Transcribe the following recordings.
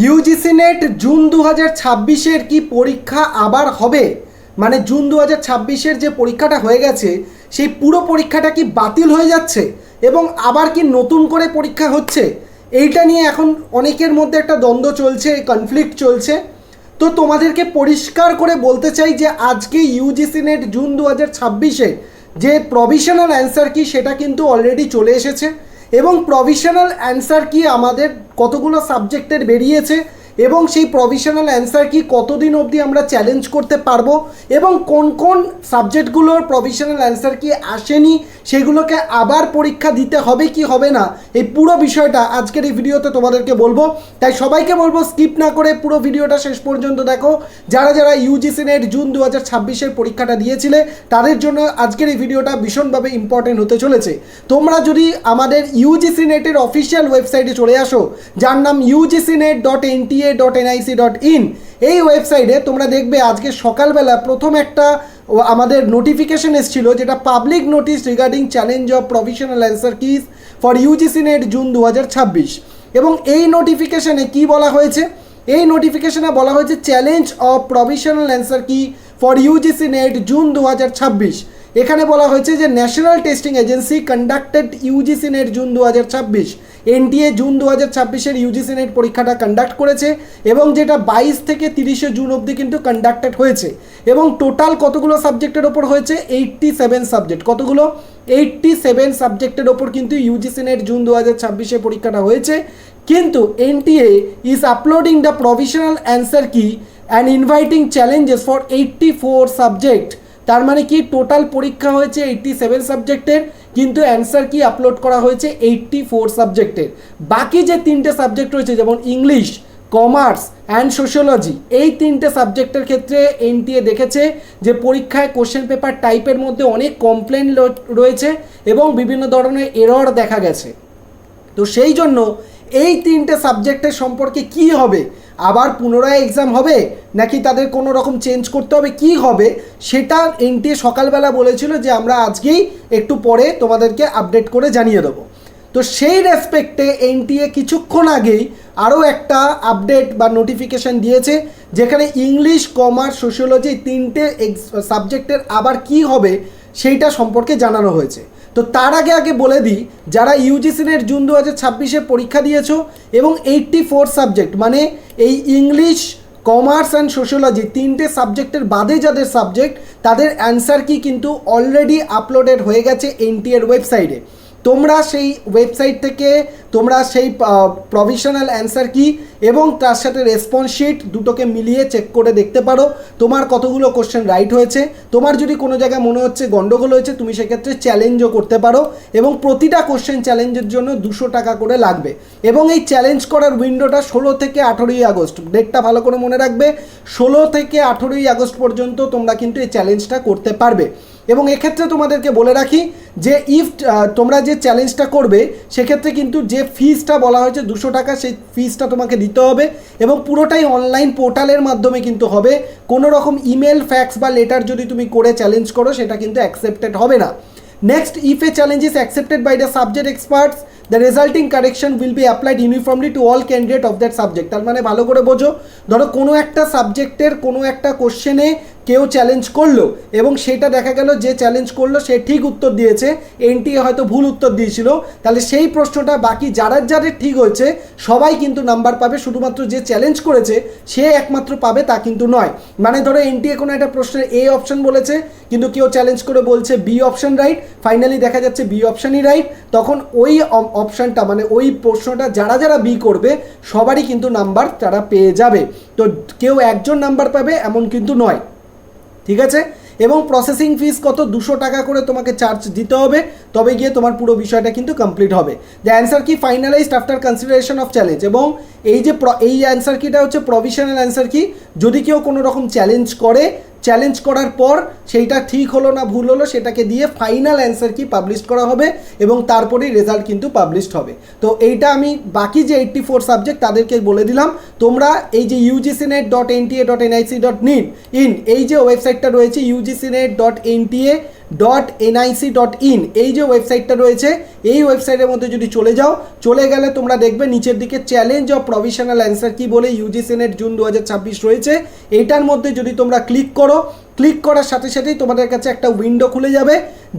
UGC NET June 2026-এর কি পরীক্ষা আবার হবে? মানে জুন 2026-এর যে পরীক্ষাটা হয়ে গেছে সেই পুরো পরীক্ষাটা কি বাতিল হয়ে যাচ্ছে এবং আবার কি নতুন করে পরীক্ষা হচ্ছে? এইটা নিয়ে এখন অনেকের মধ্যে একটা দ্বন্দ্ব চলছে, কনফ্লিক্ট চলছে। তো তোমাদেরকে পরিষ্কার করে বলতে চাই যে আজকে ইউজিসি নেট জুন 2026-এ যে প্রভিশনাল অ্যান্সার কি সেটা কিন্তু অলরেডি চলে এসেছে এবং প্রভিশনাল অ্যান্সার কি আমাদের কতগুলো সাবজেক্টের বেরিয়েছে এবং সেই প্রভিশনাল অ্যান্সার কি কতদিন অবধি আমরা চ্যালেঞ্জ করতে পারবো এবং কোন কোন সাবজেক্টগুলোর প্রভিশনাল অ্যান্সার কি আসেনি সেগুলোকে আবার পরীক্ষা দিতে হবে কি হবে না, এই পুরো বিষয়টা আজকের এই ভিডিওতে তোমাদেরকে বলবো। তাই সবাইকে বলবো স্কিপ না করে পুরো ভিডিওটা শেষ পর্যন্ত দেখো। যারা যারা ইউজিসি নেট জুন 2026-এর পরীক্ষাটা দিয়েছিলে তাদের জন্য আজকের এই ভিডিওটা ভীষণভাবে ইম্পর্টেন্ট হতে চলেছে। তোমরা যদি আমাদের ইউজিসি নেটের অফিসিয়াল ওয়েবসাইটে চলে আসো, যার নাম ugcnet.nta.nic.in, এই ওয়েবসাইটে তোমরা দেখবে আজকে সকালবেলা প্রথম একটা আমাদের নোটিফিকেশন এসেছিল, যেটা public notice regarding challenge of provisional answer keys for UGC NET June 2026। এবং এই নোটিফিকেশনে কি বলা হয়েছে? এই নোটিফিকেশনে বলা হয়েছে challenge of provisional answer key for UGC NET June 2026। এখানে বলা হয়েছে যে national testing agency conducted UGC NET June 2026, NTA June 2026-এর ইউজিসি নেট পরীক্ষাটা কন্ডাক্ট করেছে এবং যেটা 22 থেকে 30 জুন অবধি কিন্তু কন্ডাক্টেড হয়েছে এবং টোটাল কতগুলো সাবজেক্টের ওপর হয়েছে? 87 সাবজেক্ট। কতগুলো? 87 সাবজেক্টের ওপর কিন্তু ইউজিসি নেট জুন 2026-এ পরীক্ষাটা হয়েছে। কিন্তু NTA is uploading the provisional answer key and inviting challenges for 84 subject. তার মানে কি টোটাল পরীক্ষা হয়েছে 87 সাবজেক্টের, কিন্তু অ্যান্সার কি আপলোড করা হয়েছে 84 সাবজেক্টের। বাকি যে তিনটে সাবজেক্ট রয়েছে যেমন ইংলিশ, কমার্স অ্যান্ড সোশিওলজি, এই তিনটে সাবজেক্টের ক্ষেত্রে এনটিএ দেখেছে যে পরীক্ষায় কোশ্চেন পেপার টাইপের মধ্যে অনেক কমপ্লেন রয়েছে এবং বিভিন্ন ধরনের এরর দেখা গেছে। তো সেই জন্য এই তিনটে সাবজেক্টের সম্পর্কে কি হবে, আবার পুনরায় এক্সাম হবে নাকি তাদের কোনো রকম চেঞ্জ করতে হবে, কি হবে সেটা এনটিএ সকালবেলা বলেছিল যে আমরা আজকেই একটু পরে তোমাদেরকে আপডেট করে জানিয়ে দেবো। তো সেই রেসপেক্টে এনটিএ কিছুক্ষণ আগেই আরও একটা আপডেট বা নোটিফিকেশান দিয়েছে, যেখানে ইংলিশ, কমার্স, সোশিওলজি তিনটে সাবজেক্টের আবার কি হবে সেইটা সম্পর্কে জানানো হয়েছে। তো তার আগে বলে দিই, যারা ইউজিসি নেট জুন 2026-এ পরীক্ষা দিয়েছো এবং 84 সাবজেক্ট মানে এই ইংলিশ, কমার্স অ্যান্ড সোশিওলজি তিনটে সাবজেক্টের বাদে যাদের সাবজেক্ট, তাদের অ্যান্সার কি কিন্তু অলরেডি আপলোডেড হয়ে গেছে এনটিএর ওয়েবসাইটে। তোমরা সেই ওয়েবসাইট থেকে তোমরা সেই প্রভিশনাল অ্যান্সার কি এবং তার সাথে রেসপন্স শিট দুটোকে মিলিয়ে চেক করে দেখতে পারো তোমার কতগুলো কোশ্চেন রাইট হয়েছে। তোমার যদি কোনো জায়গায় মনে হচ্ছে গন্ডগোল হয়েছে, তুমি সেক্ষেত্রে চ্যালেঞ্জও করতে পারো এবং প্রতিটা কোশ্চেন চ্যালেঞ্জের জন্য 200 টাকা করে লাগবে। এবং এই চ্যালেঞ্জ করার উইন্ডোটা 16 থেকে 18ই আগস্ট, ডেটটা ভালো করে মনে রাখবে, 16 থেকে 18ই আগস্ট পর্যন্ত তোমরা কিন্তু এই চ্যালেঞ্জটা করতে পারবে। এবং এক্ষেত্রে তোমাদেরকে বলে রাখি যে তোমরা যে চ্যালেঞ্জটা করবে সেক্ষেত্রে কিন্তু যে ফিসটা বলা হয়েছে 200 টাকা, সেই ফিসটা তোমাকে দিতে হবে এবং পুরোটাই অনলাইন পোর্টালের মাধ্যমে কিন্তু হবে। কোনো রকম ইমেল, ফ্যাক্স বা লেটার যদি তুমি করে চ্যালেঞ্জ করো সেটা কিন্তু অ্যাকসেপ্টেড হবে না। Next, if a challenge is accepted by the subject experts, the resulting correction will be applied uniformly to all candidate of that subject. তার মানে ভালো করে বোঝো, ধরো কোনো একটা সাবজেক্টের কোনো একটা কোশ্চেনে কেউ চ্যালেঞ্জ করলো এবং সেটা দেখা গেল যে চ্যালেঞ্জ করলো সে ঠিক উত্তর দিয়েছে, এনটিএ হয়তো ভুল উত্তর দিয়েছিল, তাহলে সেই প্রশ্নটা বাকি যাদের ঠিক হয়েছে সবাই কিন্তু নাম্বার পাবে, শুধুমাত্র যে চ্যালেঞ্জ করেছে সে একমাত্র পাবে তা কিন্তু নয়। মানে ধরো এনটিএ কোনো একটা প্রশ্নের এ অপশন বলেছে কিন্তু কেউ চ্যালেঞ্জ করে বলছে বি অপশন রাইট, ফাইনালি দেখা যাচ্ছে বি অপশনই রাইট, তখন ওই অপশানটা মানে ওই প্রশ্নটা যারা বি করবে সবারই কিন্তু নাম্বার তারা পেয়ে যাবে। তো কেউ একজন নাম্বার পাবে এমন কিন্তু নয়, ঠিক আছে? এবং প্রসেসিং ফিস কত? 200 টাকা করে তোমাকে চার্জ দিতে হবে, তবে গিয়ে তোমার পুরো বিষয়টা কিন্তু কমপ্লিট হবে। দ্য অ্যান্সার কি finalised after consideration of challenge. এবং এই যে এই অ্যান্সার কিটা হচ্ছে প্রভিশনাল অ্যান্সার কি, যদি কেউ কোনো রকম চ্যালেঞ্জ করে, চ্যালেঞ্জ করার পর সেইটা ঠিক হলো না ভুল হলো সেটাকে দিয়ে ফাইনাল অ্যান্সার কি পাবলিশ করা হবে এবং তারপরেই রেজাল্ট কিন্তু পাবলিশড হবে। তো এইটা আমি বাকি যে 84 সাবজেক্ট তাদেরকে বলে দিলাম। তোমরা এই যে ugcnet.nta.nic.in এই যে ওয়েবসাইটটা রয়েছে ugcnet.nta .nic.in এই যে ওয়েবসাইটটা রয়েছে, এই ওয়েবসাইটের মধ্যে যদি চলে গেলে তোমরা দেখবে নিচের দিকে চ্যালেঞ্জ অফ প্রভিশনাল অ্যান্সার কি বলে ইউজিসি নেট জুন 2026 রয়েছে। এইটার মধ্যে যদি তোমরা ক্লিক করার সাথে সাথেই তোমাদের কাছে একটা উইন্ডো খুলে যাবে,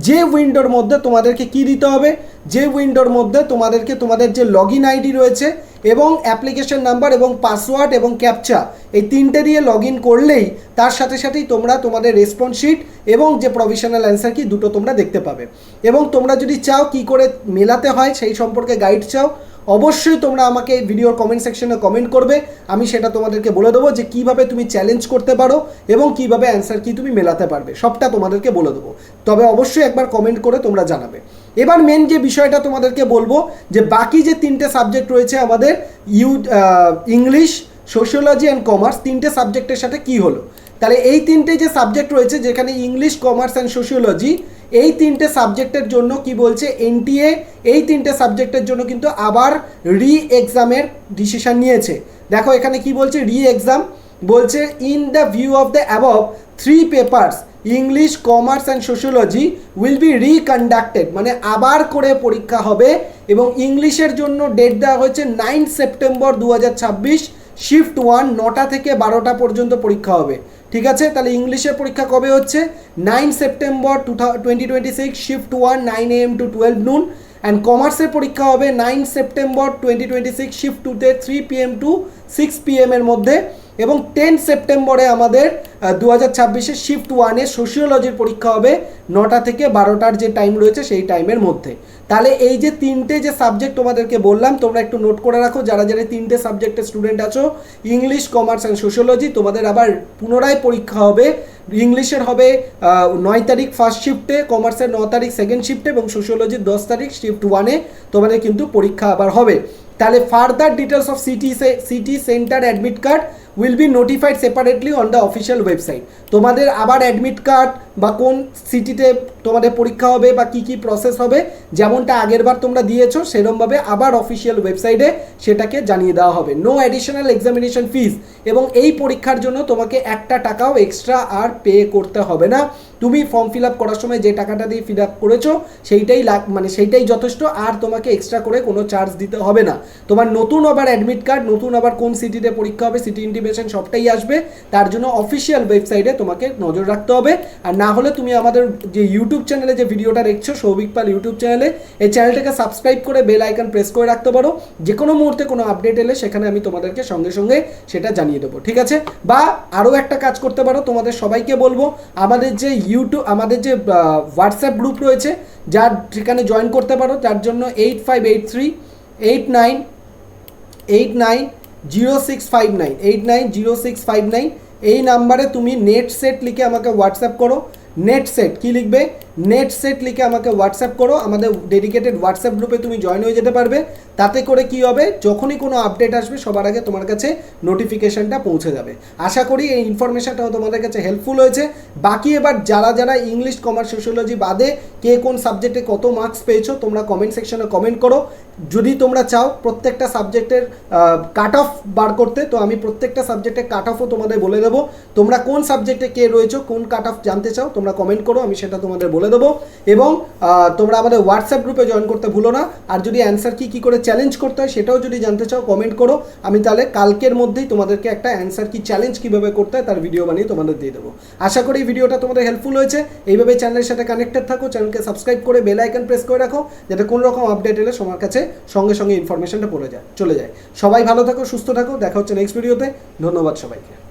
যে উইন্ডোর মধ্যে তোমাদেরকে কি দিতে হবে, যে উইন্ডোর মধ্যে তোমাদেরকে তোমাদের যে লগ ইন আইডি রয়েছে এবং অ্যাপ্লিকেশন নাম্বার এবং পাসওয়ার্ড এবং ক্যাপচা এই তিনটে দিয়ে লগ ইন করলেই তার সাথে সাথেই তোমরা তোমাদের রেসপন্স শিট এবং যে প্রভিশনাল অ্যান্সার কি দুটো তোমরা দেখতে পাবে। এবং তোমরা যদি চাও কি করে মেলাতে হয় সেই সম্পর্কে গাইড চাও, অবশ্যই তোমরা আমাকে এই ভিডিওর কমেন্ট সেকশনে কমেন্ট করবে, আমি সেটা তোমাদেরকে বলে দেবো যে কীভাবে তুমি চ্যালেঞ্জ করতে পারো এবং কীভাবে অ্যান্সার কি তুমি মেলাতে পারবে, সবটা তোমাদেরকে বলে দেবো। তবে অবশ্যই একবার কমেন্ট করে তোমরা জানাবে। এবার মেন যে বিষয়টা তোমাদেরকে বলবো যে বাকি যে তিনটে সাবজেক্ট রয়েছে আমাদের ইংলিশ, সোশিওলজি অ্যান্ড কমার্স, তিনটে সাবজেক্টের সাথে কি হলো। তাহলে এই তিনটে যে সাবজেক্ট রয়েছে যেখানে ইংলিশ, কমার্স অ্যান্ড সোশিওলজি, এই তিনটে সাবজেক্টের জন্য কি বলছে এনটিএ, এই তিনটে সাবজেক্টের জন্য কিন্তু আবার রি এক্সামের ডিসিশন নিয়েছে। দেখো এখানে কি বলছে, রি এক্সাম বলছে in the view of the above 3 papers English, commerce and sociology will be reconducted, মানে আবার করে পরীক্ষা হবে। এবং ইংলিশের জন্য ডেট দেওয়া হয়েছে 9 সেপ্টেম্বর 2026, শিফট 1 9টা থেকে 12টা পর্যন্ত পরীক্ষা হবে। ঠিক আছে, তাহলে ইংলিশের পরীক্ষা কবে হচ্ছে 9 September 2026, shift 1 9 AM to 12 noon। And কমার্সের পরীক্ষা হবে 9 September 2026, shift 2তে 3 PM to 6 PM এর মধ্যে। এবং 10 সেপ্টেম্বরে আমাদের 2026 শিফট 1-এ সোশিওলজির পরীক্ষা হবে 9টা থেকে 12টার যে টাইম রয়েছে সেই টাইমের মধ্যে। তাহলে এই যে তিনটে যে সাবজেক্ট তোমাদেরকে বললাম তোমরা একটু নোট করে রাখো, যারা যারা তিনটে সাবজেক্টের স্টুডেন্ট আছো, ইংলিশ, কমার্স অ্যান্ড সোশিওলজি, তোমাদের আবার পুনরায় পরীক্ষা হবে। ইংলিশের হবে 9 তারিখ ফার্স্ট শিফটে, কমার্সের 9 তারিখ সেকেন্ড শিফটে এবং সোশিওলজির 10 তারিখ শিফট 1-এ তোমাদের কিন্তু পরীক্ষা আবার হবে। তাহলে further details of city centre admit card will be notified separately on the official website. তোমাদের আবার অ্যাডমিট কার্ড বা কোন সিটিতে তোমাদের পরীক্ষা হবে বা কি কি প্রসেস হবে, যেমনটা আগেরবার তোমরা দিয়েছো সেরকমভাবে আবার অফিসিয়াল ওয়েবসাইটে সেটাকে জানিয়ে দেওয়া হবে। নো অ্যাডিশনাল এক্সামিনেশন ফিজ, এবং এই পরীক্ষার জন্য তোমাকে একটা টাকাও এক্সট্রা আর পে করতে হবে না। তুমি ফর্ম ফিল আপ করার সময় যে টাকাটা দিয়ে ফিল আপ করেছো সেইটাই সেইটাই যথেষ্ট, আর তোমাকে এক্সট্রা করে কোনো চার্জ দিতে হবে না। তোমার নতুন আবার অ্যাডমিট কার্ড, নতুন আবার কোন সিটিতে পরীক্ষা হবে, সিটি ইন্টিমেশন সবটাই আসবে। তার জন্য অফিসিয়াল ওয়েবসাইটে তোমাকে নজর রাখতে হবে। আর না হলে তুমি আমাদের যে ইউটিউব চ্যানেলে যে ভিডিওটা দেখছো সৌভিক পাল ইউটিউব চ্যানেলে, এই চ্যানেলটাকে সাবস্ক্রাইব করে বেল আইকন প্রেস করে রাখতে পারো। যে কোনো মুহূর্তে কোনো আপডেট এলে সেখানে আমি তোমাদেরকে সঙ্গে সঙ্গে সেটা জানিয়ে দেবো। ঠিক আছে, বা আরও একটা কাজ করতে পারো, তোমাদের সবাইকে বলবো আমাদের যে আমাদের যে হোয়াটসঅ্যাপ গ্রুপ রয়েছে যার সেখানে জয়েন করতে পারো। তার জন্য 8583890659 এই নাম্বারে তুমি নেট সেট লিখে আমাকে হোয়াটসঅ্যাপ করো। নেট সেট কি লিখবে, নেট সেট লিখে আমাকে হোয়াটসঅ্যাপ করো। আমাদের ডেডিকেটেড হোয়াটসঅ্যাপ গ্রুপে তুমি জয়েন হয়ে যেতে পারবে। তাতে করে কি হবে, যখনই কোনো আপডেট আসবে সবার আগে তোমার কাছে নোটিফিকেশানটা পৌঁছে যাবে। আশা করি এই ইনফরমেশানটাও তোমাদের কাছে হেল্পফুল হয়েছে। বাকি এবার যারা যারা ইংলিশ, কমার্স, সোশিওলজি বাদে কে কোন সাবজেক্টে কত মার্কস পেয়েছো তোমরা কমেন্ট সেকশনে কমেন্ট করো। যদি তোমরা চাও প্রত্যেকটা সাবজেক্টের কাট অফ বার করতে, তো আমি প্রত্যেকটা সাবজেক্টের কাট অফও তোমাদের বলে দেবো। তোমরা কোন সাবজেক্টে কে রয়েছো, কোন কাট অফ জানতে চাও তোমরা কমেন্ট করো, আমি সেটা তোমাদের বলে দেবো। এবং তোমরা আমাদের হোয়াটসঅ্যাপ গ্রুপে জয়েন করতে ভুলো না। আর যদি অ্যান্সার কি করে চ্যালেঞ্জ করতে হয় সেটাও যদি জানতে চাও কমেন্ট করো, আমি তাহলে কালকের মধ্যেই তোমাদেরকে একটা অ্যান্সার কি চ্যালেঞ্জ কীভাবে করতে হয় তার ভিডিও বানিয়ে তোমাদের দিয়ে দেবো। আশা করি এই ভিডিওটা তোমাদের হেল্পফুল হয়েছে। এইভাবে চ্যানেলের সাথে কানেক্টেড থাকো, চ্যানেলকে সাবস্ক্রাইব করে বেল আইকন প্রেস করে রাখো, যাতে কোনো রকম আপডেট এলে সবার কাছে সঙ্গে সঙ্গে ইনফরমেশনটা চলে যায়। সবাই ভালো থাকো, সুস্থ থাকো, দেখা হচ্ছে নেক্সট ভিডিওতে। ধন্যবাদ সবাইকে।